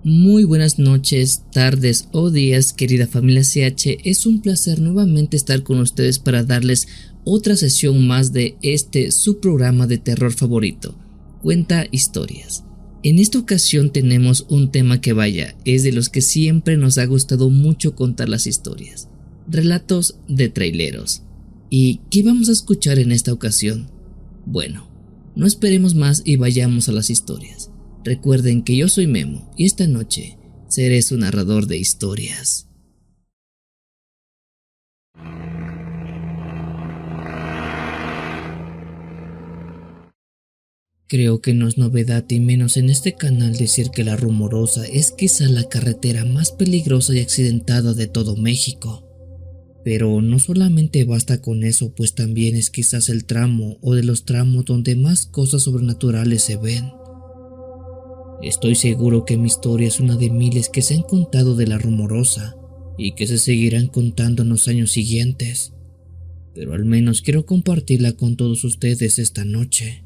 Muy buenas noches, tardes o días, querida familia CH. Es un placer nuevamente estar con ustedes para darles otra sesión más de su programa de terror favorito, Cuenta Historias. En esta ocasión tenemos un tema que es de los que siempre nos ha gustado mucho contar las historias. Relatos de traileros. ¿Y qué vamos a escuchar en esta ocasión? Bueno, no esperemos más y vayamos a las historias. Recuerden que yo soy Memo y esta noche seré su narrador de historias. Creo que no es novedad y menos en este canal decir que La Rumorosa es quizá la carretera más peligrosa y accidentada de todo México. Pero no solamente basta con eso, pues también es quizás el tramo o de los tramos donde más cosas sobrenaturales se ven. Estoy seguro que mi historia es una de miles que se han contado de La Rumorosa y que se seguirán contando en los años siguientes, pero al menos quiero compartirla con todos ustedes esta noche.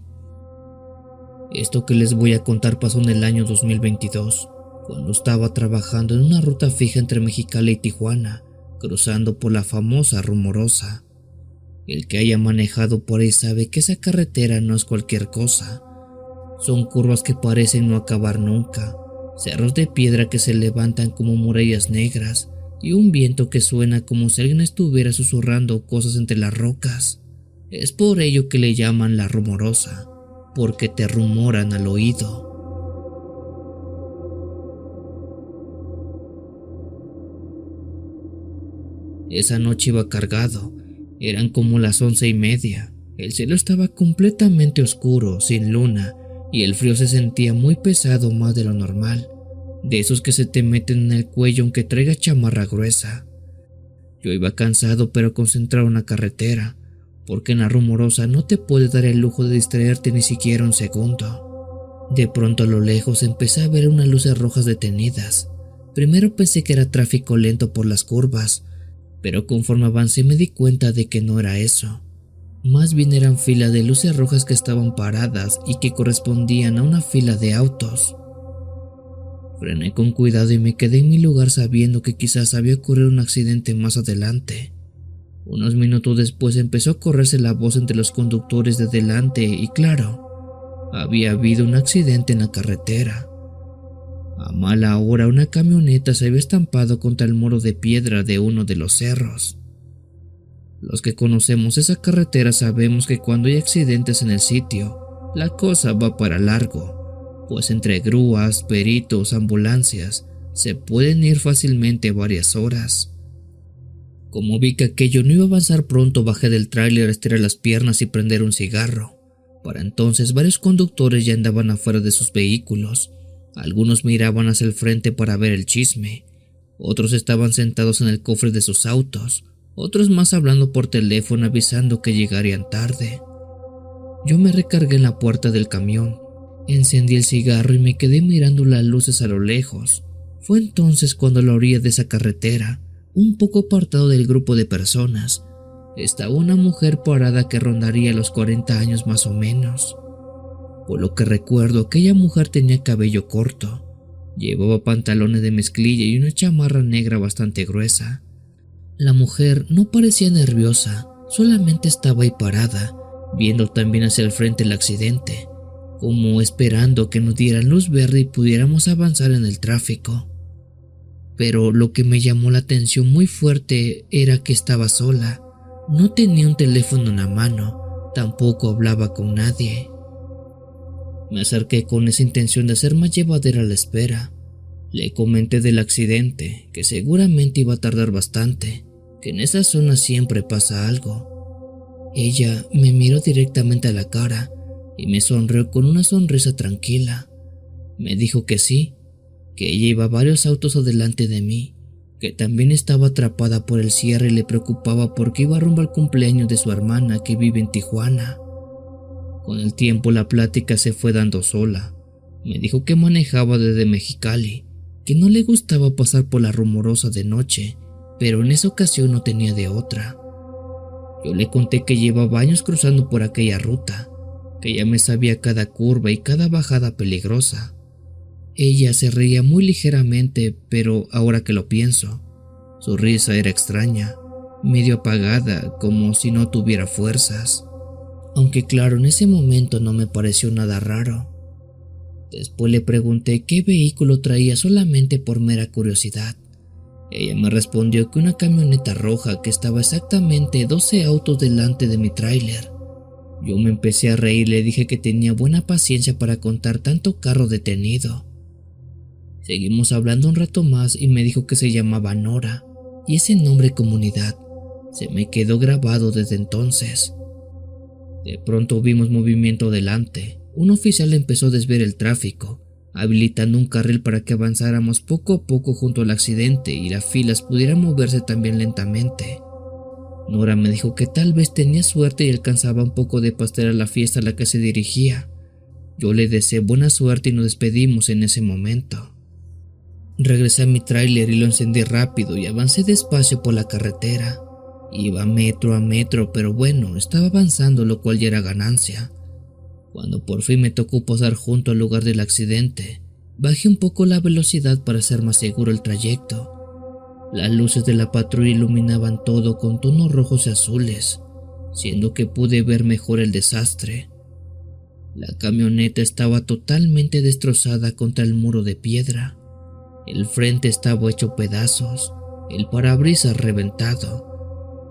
Esto que les voy a contar pasó en el año 2022, cuando estaba trabajando en una ruta fija entre Mexicali y Tijuana, cruzando por la famosa Rumorosa. El que haya manejado por ahí sabe que esa carretera no es cualquier cosa. Son curvas que parecen no acabar nunca, cerros de piedra que se levantan como murallas negras y un viento que suena como si alguien estuviera susurrando cosas entre las rocas. Es por ello que le llaman La Rumorosa, porque te rumoran al oído. Esa noche iba cargado, eran como las 11:30, el cielo estaba completamente oscuro, sin luna, y el frío se sentía muy pesado, más de lo normal, de esos que se te meten en el cuello aunque traigas chamarra gruesa. Yo iba cansado pero concentrado en la carretera, porque en La Rumorosa no te puedes dar el lujo de distraerte ni siquiera un segundo. De pronto a lo lejos empecé a ver unas luces rojas detenidas. Primero pensé que era tráfico lento por las curvas, pero conforme avancé me di cuenta de que no era eso. Más bien eran filas de luces rojas que estaban paradas y que correspondían a una fila de autos. Frené con cuidado y me quedé en mi lugar sabiendo que quizás había ocurrido un accidente más adelante. Unos minutos después empezó a correrse la voz entre los conductores de delante y claro, había habido un accidente en la carretera. A mala hora una camioneta se había estampado contra el muro de piedra de uno de los cerros. Los que conocemos esa carretera sabemos que cuando hay accidentes en el sitio, la cosa va para largo, pues entre grúas, peritos, ambulancias, se pueden ir fácilmente varias horas. Como vi que aquello no iba a avanzar pronto, bajé del tráiler a estirar las piernas y prender un cigarro. Para entonces varios conductores ya andaban afuera de sus vehículos. Algunos miraban hacia el frente para ver el chisme, otros estaban sentados en el cofre de sus autos, otros más hablando por teléfono avisando que llegarían tarde. Yo me recargué en la puerta del camión, encendí el cigarro y me quedé mirando las luces a lo lejos. Fue entonces cuando a la orilla de esa carretera, un poco apartado del grupo de personas, estaba una mujer parada que rondaría los 40 años más o menos. Por lo que recuerdo, aquella mujer tenía cabello corto, llevaba pantalones de mezclilla y una chamarra negra bastante gruesa. La mujer no parecía nerviosa, solamente estaba ahí parada, viendo también hacia el frente el accidente, como esperando que nos dieran luz verde y pudiéramos avanzar en el tráfico. Pero lo que me llamó la atención muy fuerte era que estaba sola, no tenía un teléfono en la mano, tampoco hablaba con nadie. Me acerqué con esa intención de hacer más llevadera la espera. Le comenté del accidente, que seguramente iba a tardar bastante, que en esa zona siempre pasa algo. Ella me miró directamente a la cara y me sonrió con una sonrisa tranquila. Me dijo que sí, que ella iba varios autos adelante de mí, que también estaba atrapada por el cierre y le preocupaba porque iba rumbo al cumpleaños de su hermana que vive en Tijuana. Con el tiempo la plática se fue dando sola. Me dijo que manejaba desde Mexicali, que no le gustaba pasar por La Rumorosa de noche, pero en esa ocasión no tenía de otra. Yo le conté que llevaba años cruzando por aquella ruta, que ya me sabía cada curva y cada bajada peligrosa. Ella se reía muy ligeramente, pero ahora que lo pienso, su risa era extraña, medio apagada, como si no tuviera fuerzas. Aunque claro, en ese momento no me pareció nada raro. Después le pregunté qué vehículo traía solamente por mera curiosidad. Ella me respondió que una camioneta roja que estaba exactamente 12 autos delante de mi tráiler. Yo me empecé a reír y le dije que tenía buena paciencia para contar tanto carro detenido. Seguimos hablando un rato más y me dijo que se llamaba Nora, y ese nombre comunidad se me quedó grabado desde entonces. De pronto vimos movimiento delante. Un oficial empezó a desviar el tráfico, habilitando un carril para que avanzáramos poco a poco junto al accidente y las filas pudieran moverse también lentamente. Nora me dijo que tal vez tenía suerte y alcanzaba un poco de pastel a la fiesta a la que se dirigía. Yo le deseé buena suerte y nos despedimos en ese momento. Regresé a mi tráiler y lo encendí rápido y avancé despacio por la carretera. Iba metro a metro, pero bueno, estaba avanzando, lo cual ya era ganancia. Cuando por fin me tocó posar junto al lugar del accidente, bajé un poco la velocidad para hacer más seguro el trayecto. Las luces de la patrulla iluminaban todo con tonos rojos y azules, siendo que pude ver mejor el desastre. La camioneta estaba totalmente destrozada contra el muro de piedra. El frente estaba hecho pedazos, el parabrisas reventado,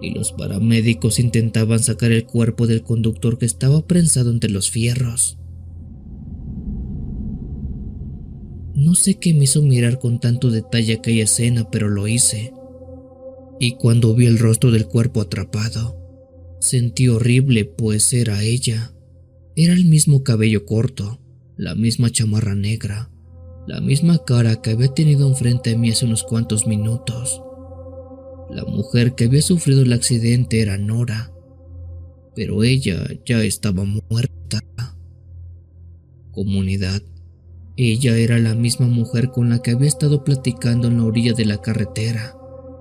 y los paramédicos intentaban sacar el cuerpo del conductor que estaba prensado entre los fierros. No sé qué me hizo mirar con tanto detalle aquella escena, pero lo hice. Y cuando vi el rostro del cuerpo atrapado, sentí horrible, pues era ella. Era el mismo cabello corto, la misma chamarra negra, la misma cara que había tenido enfrente de mí hace unos cuantos minutos. La mujer que había sufrido el accidente era Nora, pero ella ya estaba muerta. Comunidad. Ella era la misma mujer con la que había estado platicando en la orilla de la carretera.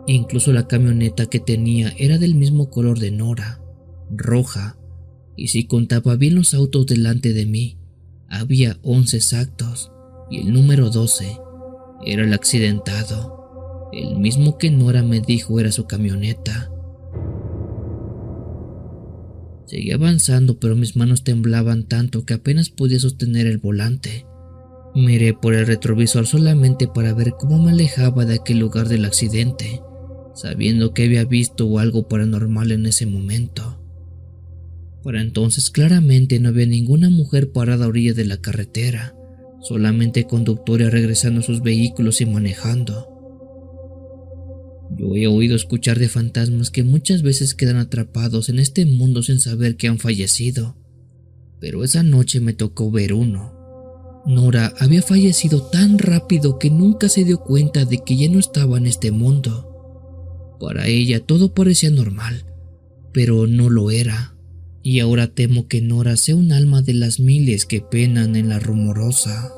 Incluso la camioneta que tenía era del mismo color de Nora, roja, y si contaba bien los autos delante de mí, había 11 exactos, y el número 12 era el accidentado, el mismo que Nora me dijo era su camioneta. Seguí avanzando, pero mis manos temblaban tanto que apenas podía sostener el volante. Miré por el retrovisor solamente para ver cómo me alejaba de aquel lugar del accidente, sabiendo que había visto algo paranormal en ese momento. Para entonces claramente no había ninguna mujer parada a orilla de la carretera, solamente conductores regresando a sus vehículos y manejando. Yo he oído escuchar de fantasmas que muchas veces quedan atrapados en este mundo sin saber que han fallecido, pero esa noche me tocó ver uno. Nora había fallecido tan rápido que nunca se dio cuenta de que ya no estaba en este mundo. Para ella todo parecía normal, pero no lo era, y ahora temo que Nora sea un alma de las miles que penan en la rumorosa.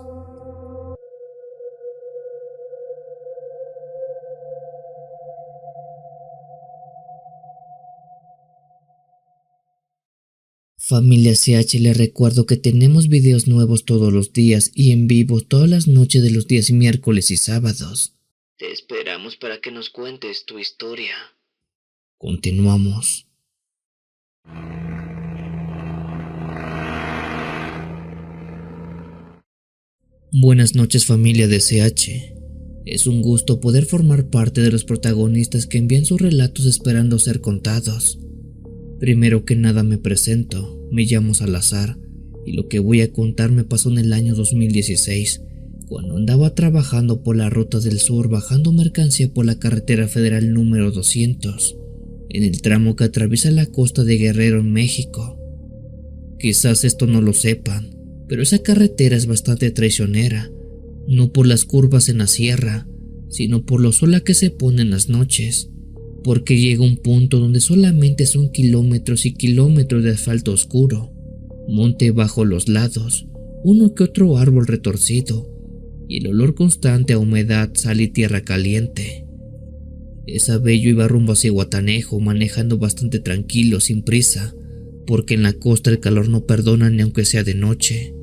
Familia CH, les recuerdo que tenemos videos nuevos todos los días y en vivo todas las noches de los días miércoles y sábados. Te esperamos para que nos cuentes tu historia. Continuamos. Buenas noches, familia de CH. Es un gusto poder formar parte de los protagonistas que envían sus relatos esperando ser contados. Primero que nada me presento, me llamo Salazar y lo que voy a contar me pasó en el año 2016, cuando andaba trabajando por la ruta del sur bajando mercancía por la carretera federal número 200, en el tramo que atraviesa la costa de Guerrero en México. Quizás esto no lo sepan, pero esa carretera es bastante traicionera, no por las curvas en la sierra, sino por lo sola que se pone en las noches. Porque llega un punto donde solamente son kilómetros y kilómetros de asfalto oscuro, monte bajo los lados, uno que otro árbol retorcido, y el olor constante a humedad, sal y tierra caliente. Esa vez yo iba rumbo hacia Guatanejo, manejando bastante tranquilo, sin prisa, porque en la costa el calor no perdona ni aunque sea de noche.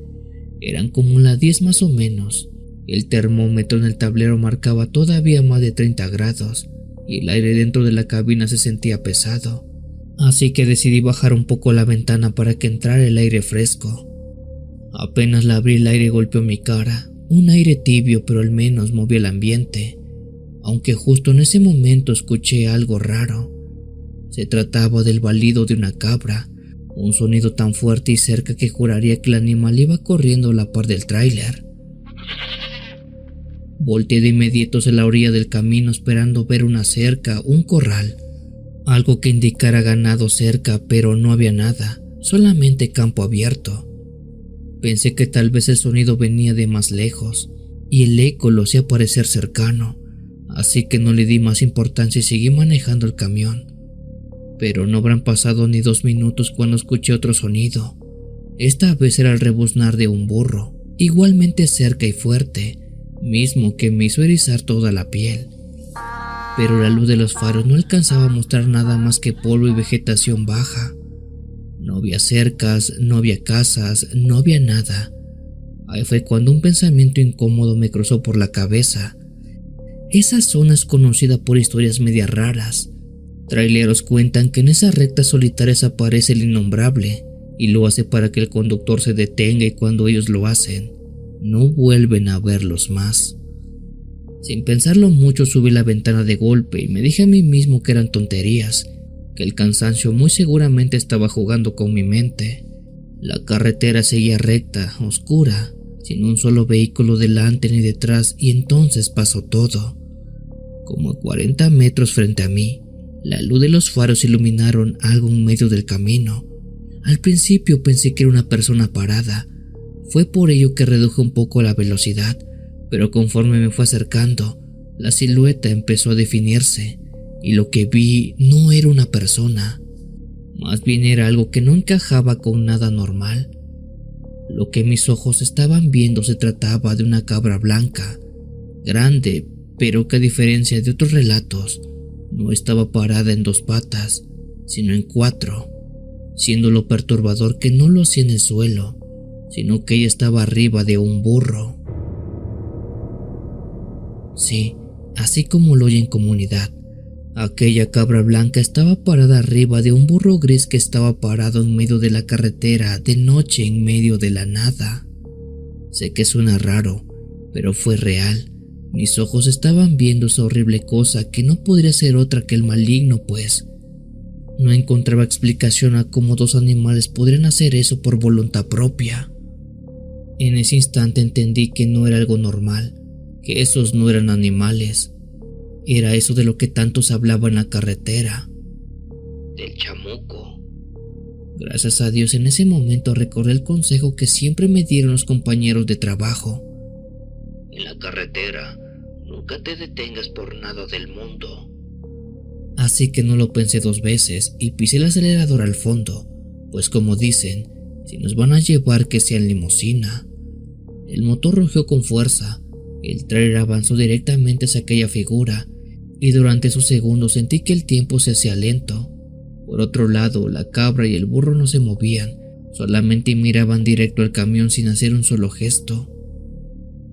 Eran como las 10 más o menos, El termómetro en el tablero marcaba todavía más de 30 grados y el aire dentro de la cabina se sentía pesado. Así que decidí bajar un poco la ventana para que entrara el aire fresco. Apenas la abrí, el aire golpeó mi cara, un aire tibio pero al menos movía el ambiente, aunque justo en ese momento escuché algo raro. Se trataba del balido de una cabra, un sonido tan fuerte y cerca que juraría que el animal iba corriendo a la par del tráiler. Volteé de inmediato hacia la orilla del camino esperando ver una cerca, un corral, algo que indicara ganado cerca, pero no había nada, solamente campo abierto. Pensé que tal vez el sonido venía de más lejos y el eco lo hacía parecer cercano, así que no le di más importancia y seguí manejando el camión. Pero no habrán pasado ni 2 minutos cuando escuché otro sonido. Esta vez era el rebuznar de un burro, igualmente cerca y fuerte, mismo que me hizo erizar toda la piel. Pero la luz de los faros no alcanzaba a mostrar nada más que polvo y vegetación baja. No había cercas, no había casas, no había nada. Ahí fue cuando un pensamiento incómodo me cruzó por la cabeza. Esa zona es conocida por historias medias raras. Traileros cuentan que en esas rectas solitarias aparece el innombrable y lo hace para que el conductor se detenga, y cuando ellos lo hacen, no vuelven a verlos más. Sin pensarlo mucho subí la ventana de golpe y me dije a mí mismo que eran tonterías, que el cansancio muy seguramente estaba jugando con mi mente. La carretera seguía recta, oscura, sin un solo vehículo delante ni detrás, y entonces pasó todo. Como a 40 metros frente a mí, la luz de los faros iluminaron algo en medio del camino. Al principio pensé que era una persona parada. Fue por ello que reduje un poco la velocidad, pero conforme me fue acercando, la silueta empezó a definirse, y lo que vi no era una persona, más bien era algo que no encajaba con nada normal. Lo que mis ojos estaban viendo se trataba de una cabra blanca, grande, pero que a diferencia de otros relatos, no estaba parada en 2 patas, sino en 4, siendo lo perturbador que no lo hacía en el suelo, sino que ella estaba arriba de un burro. Sí, así como lo oye en comunidad, aquella cabra blanca estaba parada arriba de un burro gris que estaba parado en medio de la carretera de noche en medio de la nada. Sé que suena raro, pero fue real. Mis ojos estaban viendo esa horrible cosa que no podría ser otra que el maligno, pues no encontraba explicación a cómo 2 animales podrían hacer eso por voluntad propia. En ese instante entendí que no era algo normal, que esos no eran animales. Era eso de lo que tanto se hablaba en la carretera, del chamuco. Gracias a Dios en ese momento recordé el consejo que siempre me dieron los compañeros de trabajo. En la carretera, nunca te detengas por nada del mundo. Así que no lo pensé 2 veces y pisé el acelerador al fondo, pues como dicen, si nos van a llevar que sea en limusina. El motor rugió con fuerza, el tráiler avanzó directamente hacia aquella figura y durante esos segundos sentí que el tiempo se hacía lento. Por otro lado, la cabra y el burro no se movían, solamente miraban directo al camión sin hacer un solo gesto.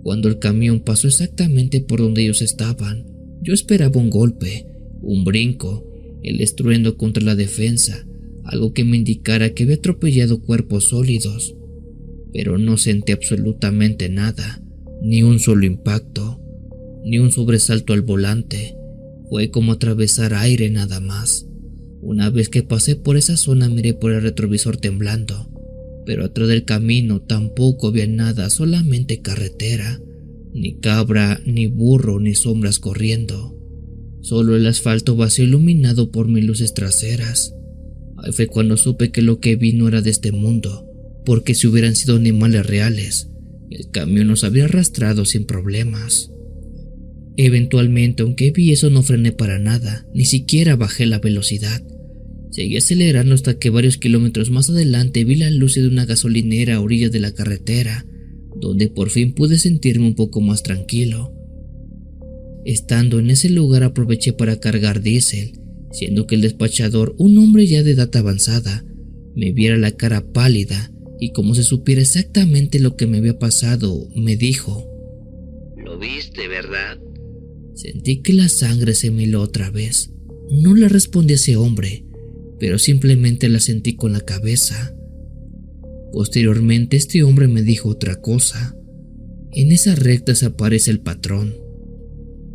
Cuando el camión pasó exactamente por donde ellos estaban, yo esperaba un golpe, un brinco, el estruendo contra la defensa, algo que me indicara que había atropellado cuerpos sólidos. Pero no sentí absolutamente nada, ni un solo impacto, ni un sobresalto al volante. Fue como atravesar aire nada más. Una vez que pasé por esa zona miré por el retrovisor temblando, pero atrás del camino tampoco había nada, solamente carretera, ni cabra, ni burro, ni sombras corriendo. Solo el asfalto vacío iluminado por mis luces traseras. Ahí fue cuando supe que lo que vi no era de este mundo, porque si hubieran sido animales reales, el camión nos habría arrastrado sin problemas. Eventualmente, aunque vi eso, no frené para nada, ni siquiera bajé la velocidad. Seguí acelerando hasta que varios kilómetros más adelante vi la luz de una gasolinera a orillas de la carretera, donde por fin pude sentirme un poco más tranquilo. Estando en ese lugar aproveché para cargar diésel, siendo que el despachador, un hombre ya de edad avanzada, me viera la cara pálida y como si supiera exactamente lo que me había pasado, me dijo: Lo viste, ¿verdad? Sentí que la sangre se me heló otra vez. No le respondí a ese hombre, pero simplemente la sentí con la cabeza. Posteriormente este hombre me dijo otra cosa. En esas rectas aparece el patrón.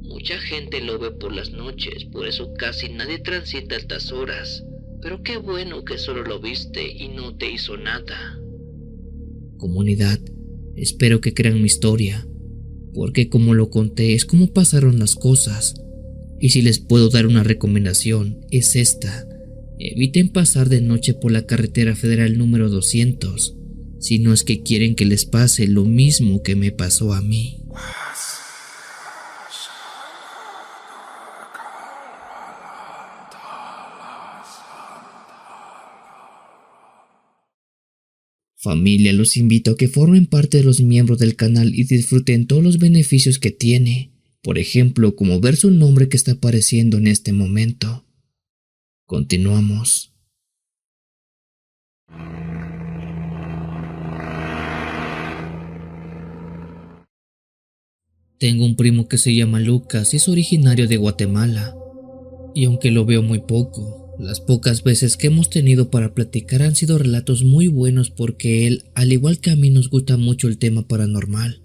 Mucha gente lo ve por las noches, por eso casi nadie transita a estas horas. Pero qué bueno que solo lo viste y no te hizo nada. Comunidad, espero que crean mi historia, porque como lo conté es como pasaron las cosas. Y si les puedo dar una recomendación, es esta: eviten pasar de noche por la carretera federal número 200, si no es que quieren que les pase lo mismo que me pasó a mí. Familia, los invito a que formen parte de los miembros del canal y disfruten todos los beneficios que tiene, por ejemplo, como ver su nombre que está apareciendo en este momento. Continuamos. Tengo un primo que se llama Lucas y es originario de Guatemala, y aunque lo veo muy poco, las pocas veces que hemos tenido para platicar han sido relatos muy buenos porque él, al igual que a mí, nos gusta mucho el tema paranormal.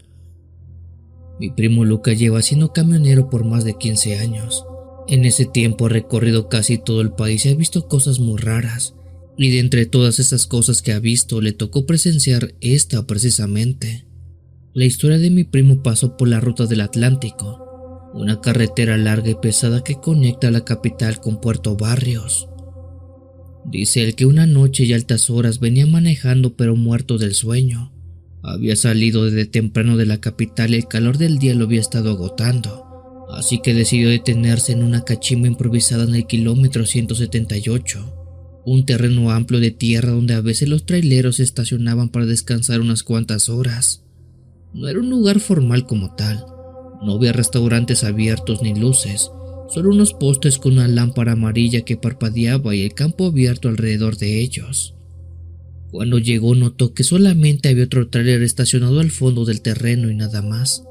Mi primo Lucas lleva siendo camionero por más de 15 años. En ese tiempo ha recorrido casi todo el país y ha visto cosas muy raras, y de entre todas esas cosas que ha visto le tocó presenciar esta precisamente. La historia de mi primo pasó por la ruta del Atlántico, una carretera larga y pesada que conecta la capital con Puerto Barrios. Dice él que una noche y a altas horas venía manejando pero muerto del sueño. Había salido desde temprano de la capital y el calor del día lo había estado agotando, así que decidió detenerse en una cachimba improvisada en el kilómetro 178, un terreno amplio de tierra donde a veces los traileros se estacionaban para descansar unas cuantas horas. No era un lugar formal como tal. No había restaurantes abiertos ni luces, solo unos postes con una lámpara amarilla que parpadeaba y el campo abierto alrededor de ellos. Cuando llegó notó que solamente había otro tráiler estacionado al fondo del terreno y nada más.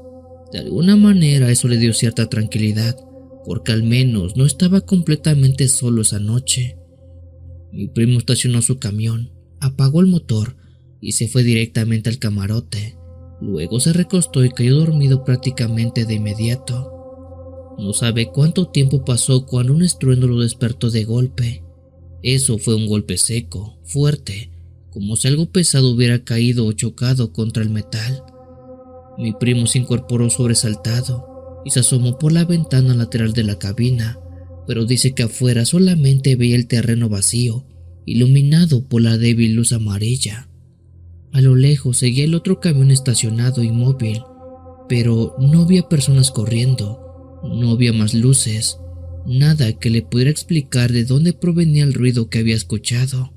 De alguna manera eso le dio cierta tranquilidad, porque al menos no estaba completamente solo esa noche. Mi primo estacionó su camión, apagó el motor y se fue directamente al camarote. Luego se recostó y cayó dormido prácticamente de inmediato. No sabe cuánto tiempo pasó cuando un estruendo lo despertó de golpe. Eso fue un golpe seco, fuerte, como si algo pesado hubiera caído o chocado contra el metal. Mi primo se incorporó sobresaltado y se asomó por la ventana lateral de la cabina, pero dice que afuera solamente veía el terreno vacío, iluminado por la débil luz amarilla. A lo lejos seguía el otro camión estacionado inmóvil, pero no había personas corriendo, no había más luces, nada que le pudiera explicar de dónde provenía el ruido que había escuchado.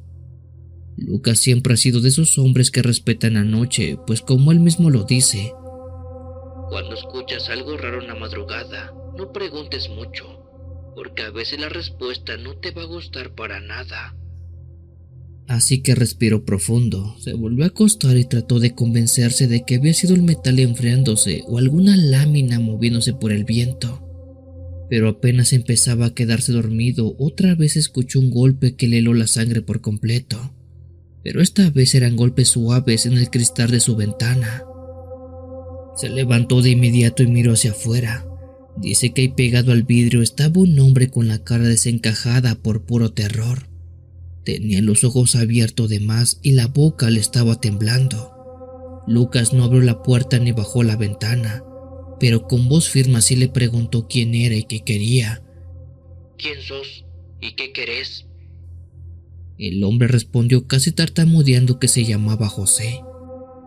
Lucas siempre ha sido de esos hombres que respetan la noche, pues como él mismo lo dice: cuando escuchas algo raro en la madrugada, no preguntes mucho, porque a veces la respuesta no te va a gustar para nada. Así que respiró profundo, se volvió a acostar y trató de convencerse de que había sido el metal enfriándose o alguna lámina moviéndose por el viento. Pero apenas empezaba a quedarse dormido, otra vez escuchó un golpe que le heló la sangre por completo. Pero esta vez eran golpes suaves en el cristal de su ventana. Se levantó de inmediato y miró hacia afuera. Dice que ahí pegado al vidrio estaba un hombre con la cara desencajada por puro terror. Tenía los ojos abiertos de más y la boca le estaba temblando. Lucas no abrió la puerta ni bajó la ventana, pero con voz firme sí le preguntó quién era y qué quería. ¿Quién sos? ¿Y qué querés? El hombre respondió casi tartamudeando que se llamaba José,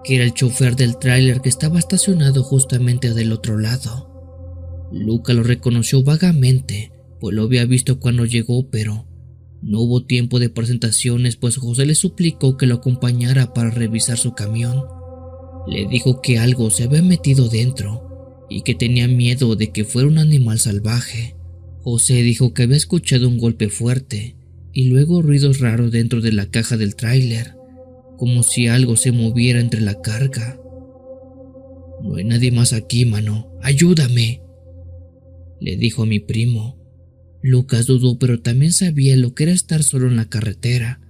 que era el chofer del tráiler que estaba estacionado justamente del otro lado. Lucas lo reconoció vagamente, pues lo había visto cuando llegó, pero no hubo tiempo de presentaciones, pues José le suplicó que lo acompañara para revisar su camión. Le dijo que algo se había metido dentro y que tenía miedo de que fuera un animal salvaje. José dijo que había escuchado un golpe fuerte y luego ruidos raros dentro de la caja del tráiler, como si algo se moviera entre la carga. No hay nadie más aquí, mano. ¡Ayúdame!, le dijo a mi primo. Lucas dudó, pero también sabía lo que era estar solo en la carretera,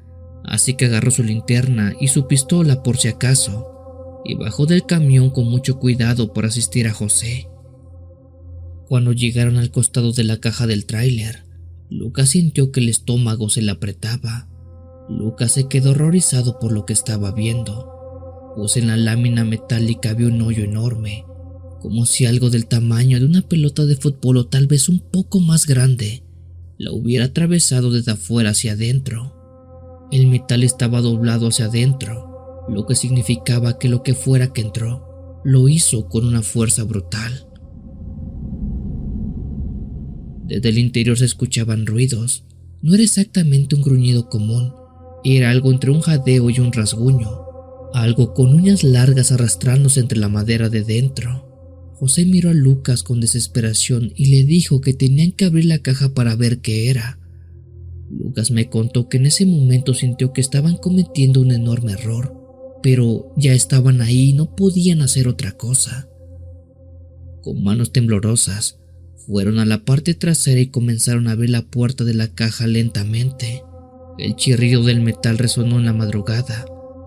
así que agarró su linterna y su pistola por si acaso, y bajó del camión con mucho cuidado por asistir a José. Cuando llegaron al costado de la caja del tráiler, Lucas sintió que el estómago se le apretaba. Lucas se quedó horrorizado por lo que estaba viendo, pues en la lámina metálica había un hoyo enorme, como si algo del tamaño de una pelota de fútbol o tal vez un poco más grande la hubiera atravesado desde afuera hacia adentro. El metal estaba doblado hacia adentro, lo que significaba que lo que fuera que entró lo hizo con una fuerza brutal. Desde el interior se escuchaban ruidos. No era exactamente un gruñido común, era algo entre un jadeo y un rasguño, algo con uñas largas arrastrándose entre la madera de dentro. José miró a Lucas con desesperación y le dijo que tenían que abrir la caja para ver qué era. Lucas me contó que en ese momento sintió que estaban cometiendo un enorme error, pero ya estaban ahí y no podían hacer otra cosa. Con manos temblorosas, fueron a la parte trasera y comenzaron a abrir la puerta de la caja lentamente. El chirrido del metal resonó en la madrugada,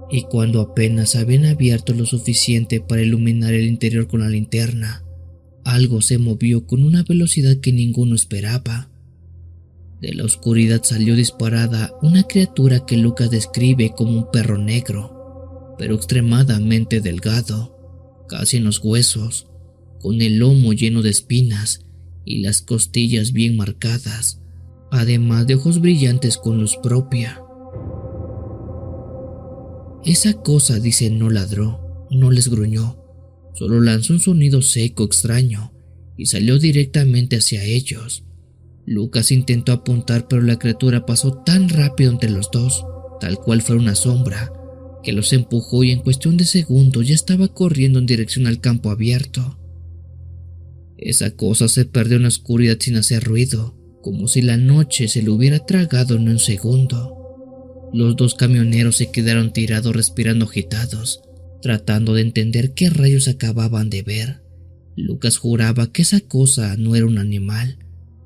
y cuando apenas habían abierto lo suficiente para iluminar el interior con la linterna, algo se movió con una velocidad que ninguno esperaba. De la oscuridad salió disparada una criatura que Lucas describe como un perro negro, pero extremadamente delgado, casi en los huesos, con el lomo lleno de espinas y las costillas bien marcadas, además de ojos brillantes con luz propia. Esa cosa, dice, no ladró, no les gruñó, solo lanzó un sonido seco extraño y salió directamente hacia ellos. Lucas intentó apuntar, pero la criatura pasó tan rápido entre los dos, tal cual fuera una sombra, que los empujó y en cuestión de segundos ya estaba corriendo en dirección al campo abierto. Esa cosa se perdió en la oscuridad sin hacer ruido, como si la noche se lo hubiera tragado en un segundo. Los dos camioneros se quedaron tirados respirando agitados, tratando de entender qué rayos acababan de ver. Lucas juraba que esa cosa no era un animal,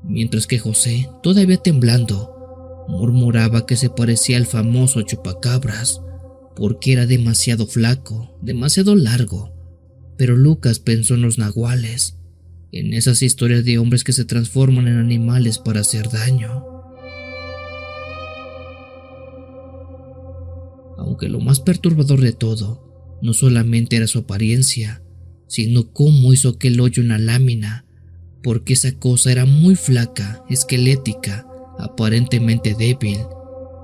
mientras que José, todavía temblando, murmuraba que se parecía al famoso chupacabras, porque era demasiado flaco, demasiado largo. Pero Lucas pensó en los nahuales, en esas historias de hombres que se transforman en animales para hacer daño. Aunque lo más perturbador de todo no solamente era su apariencia, sino cómo hizo aquel hoyo en la lámina, porque esa cosa era muy flaca, esquelética, aparentemente débil,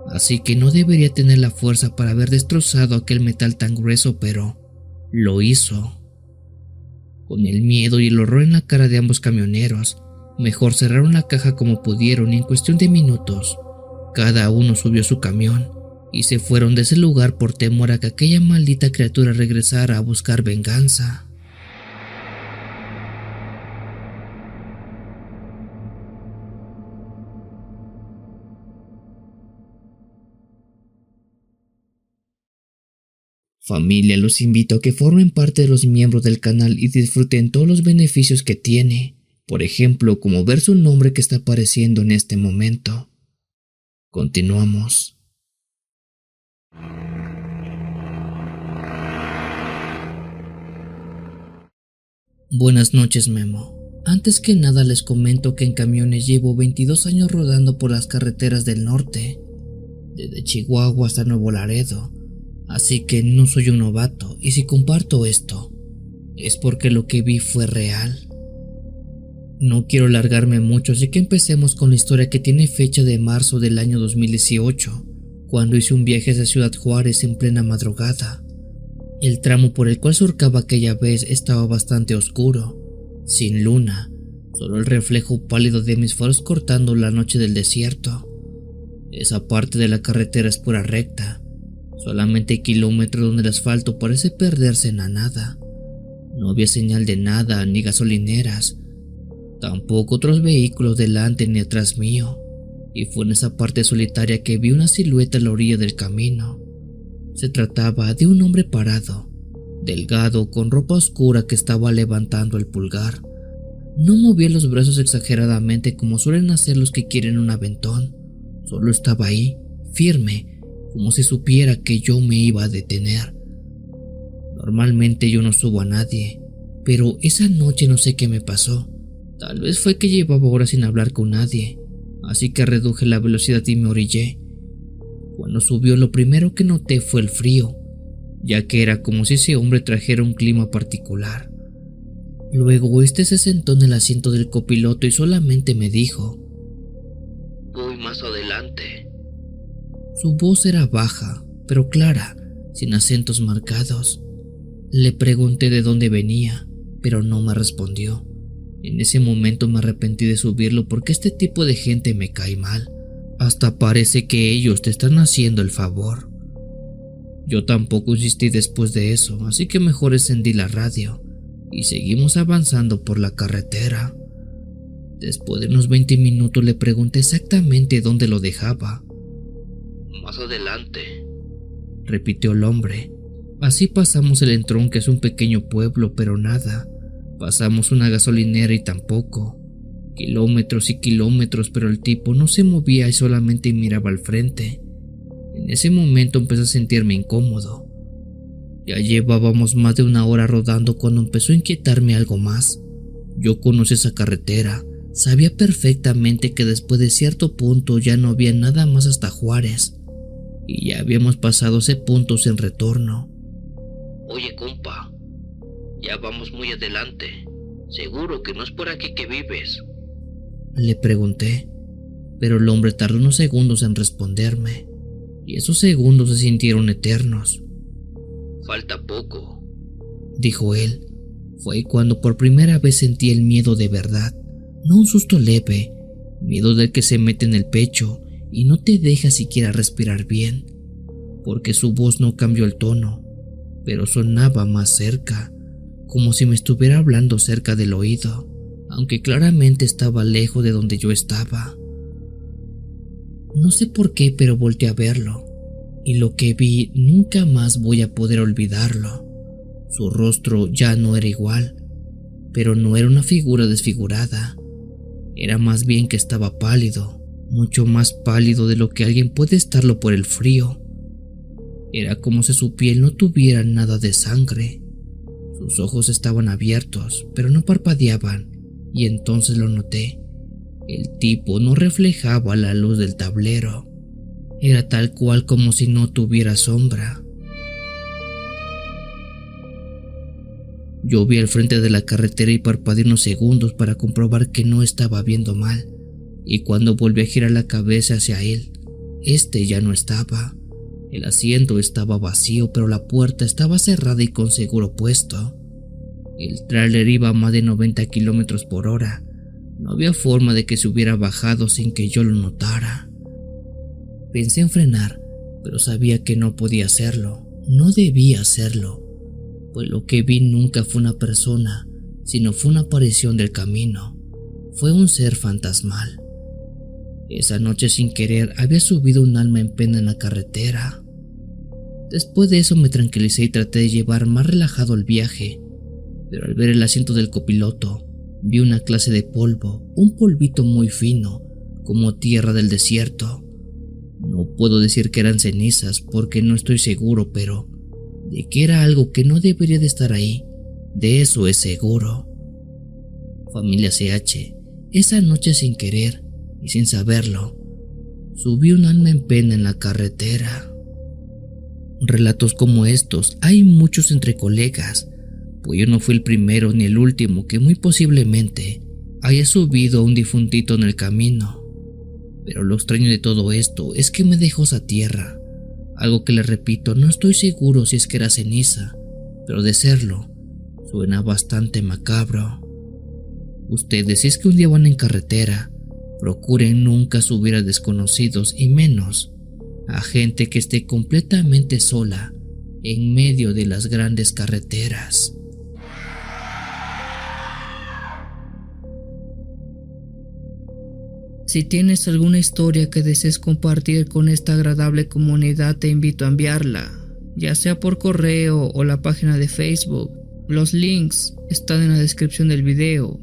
así que no debería tener la fuerza para haber destrozado aquel metal tan grueso, pero lo hizo. Con el miedo y el horror en la cara de ambos camioneros, mejor cerraron la caja como pudieron y en cuestión de minutos, cada uno subió a su camión y se fueron de ese lugar por temor a que aquella maldita criatura regresara a buscar venganza. Familia, los invito a que formen parte de los miembros del canal y disfruten todos los beneficios que tiene, por ejemplo, como ver su nombre que está apareciendo en este momento. Continuamos. Buenas noches, Memo. Antes que nada les comento que en camiones llevo 22 años rodando por las carreteras del norte, desde Chihuahua hasta Nuevo Laredo, así que no soy un novato, y si comparto esto, es porque lo que vi fue real. No quiero alargarme mucho, así que empecemos con la historia que tiene fecha de marzo del año 2018, cuando hice un viaje hacia Ciudad Juárez en plena madrugada. El tramo por el cual surcaba aquella vez estaba bastante oscuro, sin luna, solo el reflejo pálido de mis faros cortando la noche del desierto. Esa parte de la carretera es pura recta, solamente hay kilómetros donde el asfalto parece perderse en la nada. No había señal de nada ni gasolineras, tampoco otros vehículos delante ni atrás mío, y fue en esa parte solitaria que vi una silueta a la orilla del camino. Se trataba de un hombre parado, delgado, con ropa oscura que estaba levantando el pulgar. No movía los brazos exageradamente como suelen hacer los que quieren un aventón. Solo estaba ahí, firme, como si supiera que yo me iba a detener. Normalmente yo no subo a nadie, pero esa noche no sé qué me pasó. Tal vez fue que llevaba horas sin hablar con nadie, así que reduje la velocidad y me orillé. Cuando subió, lo primero que noté fue el frío, ya que era como si ese hombre trajera un clima particular. Luego se sentó en el asiento del copiloto y solamente me dijo: voy más adelante. Su voz era baja, pero clara, sin acentos marcados. Le pregunté de dónde venía, pero no me respondió. En ese momento me arrepentí de subirlo porque este tipo de gente me cae mal. Hasta parece que ellos te están haciendo el favor. Yo tampoco insistí después de eso, así que mejor encendí la radio y seguimos avanzando por la carretera. Después de unos 20 minutos le pregunté exactamente dónde lo dejaba. Más adelante, repitió el hombre. Así pasamos el Entrón, que es un pequeño pueblo, pero nada. Pasamos una gasolinera y tampoco. Kilómetros y kilómetros, pero el tipo no se movía y solamente miraba al frente. En ese momento empecé a sentirme incómodo. Ya llevábamos más de una hora rodando cuando empezó a inquietarme algo más. Yo conocí esa carretera, sabía perfectamente que después de cierto punto ya no había nada más hasta Juárez, y ya habíamos pasado ese punto sin retorno. Oye, compa, ya vamos muy adelante. ¿Seguro que no es por aquí que vives? Le pregunté, pero el hombre tardó unos segundos en responderme, y esos segundos se sintieron eternos. Falta poco, dijo él. Fue cuando por primera vez sentí el miedo de verdad, no un susto leve, miedo del que se mete en el pecho y no te deja siquiera respirar bien, porque su voz no cambió el tono, pero sonaba más cerca, como si me estuviera hablando cerca del oído, aunque claramente estaba lejos de donde yo estaba. No sé por qué, pero volteé a verlo, y lo que vi nunca más voy a poder olvidarlo. Su rostro ya no era igual, pero no era una figura desfigurada. Era más bien que estaba pálido, mucho más pálido de lo que alguien puede estarlo por el frío. Era como si su piel no tuviera nada de sangre. Sus ojos estaban abiertos, pero no parpadeaban, y entonces lo noté. El tipo no reflejaba la luz del tablero. Era tal cual como si no tuviera sombra. Yo vi al frente de la carretera y parpadeé unos segundos para comprobar que no estaba viendo mal, y cuando volví a girar la cabeza hacia él, ya no estaba. El asiento estaba vacío, pero la puerta estaba cerrada y con seguro puesto. El tráiler iba a más de 90 kilómetros por hora. No había forma de que se hubiera bajado sin que yo lo notara. Pensé en frenar, pero sabía que no podía hacerlo. No debía hacerlo, pues lo que vi nunca fue una persona, sino fue una aparición del camino. Fue un ser fantasmal. Esa noche, sin querer, había subido un alma en pena en la carretera. Después de eso me tranquilicé y traté de llevar más relajado el viaje, pero al ver el asiento del copiloto, vi una clase de polvo, un polvito muy fino, como tierra del desierto. No puedo decir que eran cenizas porque no estoy seguro, pero de que era algo que no debería de estar ahí, de eso es seguro. Familia CH, esa noche sin querer y sin saberlo, subí un alma en pena en la carretera. Relatos como estos hay muchos entre colegas, pues yo no fui el primero ni el último que muy posiblemente haya subido a un difuntito en el camino. Pero lo extraño de todo esto es que me dejó esa tierra, algo que le repito, no estoy seguro si es que era ceniza, pero de serlo, suena bastante macabro. Ustedes, si es que un día van en carretera, procuren nunca subir a desconocidos y menos a gente que esté completamente sola en medio de las grandes carreteras. Si tienes alguna historia que desees compartir con esta agradable comunidad, te invito a enviarla. ya sea por correo o la página de Facebook. Los links están en la descripción del video.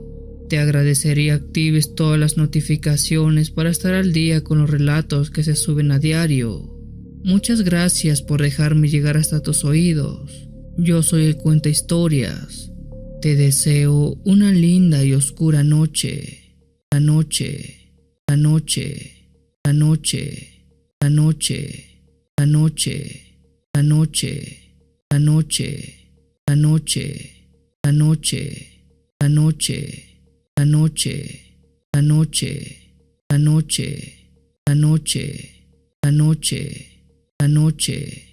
Te agradecería actives todas las notificaciones para estar al día con los relatos que se suben a diario. Muchas gracias por dejarme llegar hasta tus oídos. Yo soy el Cuenta Historias. Te deseo una linda y oscura noche. La noche, la noche, la noche, la noche, la noche, la noche, la noche, la noche, la noche, la noche, la noche, la noche, la noche, la noche, la noche, la noche.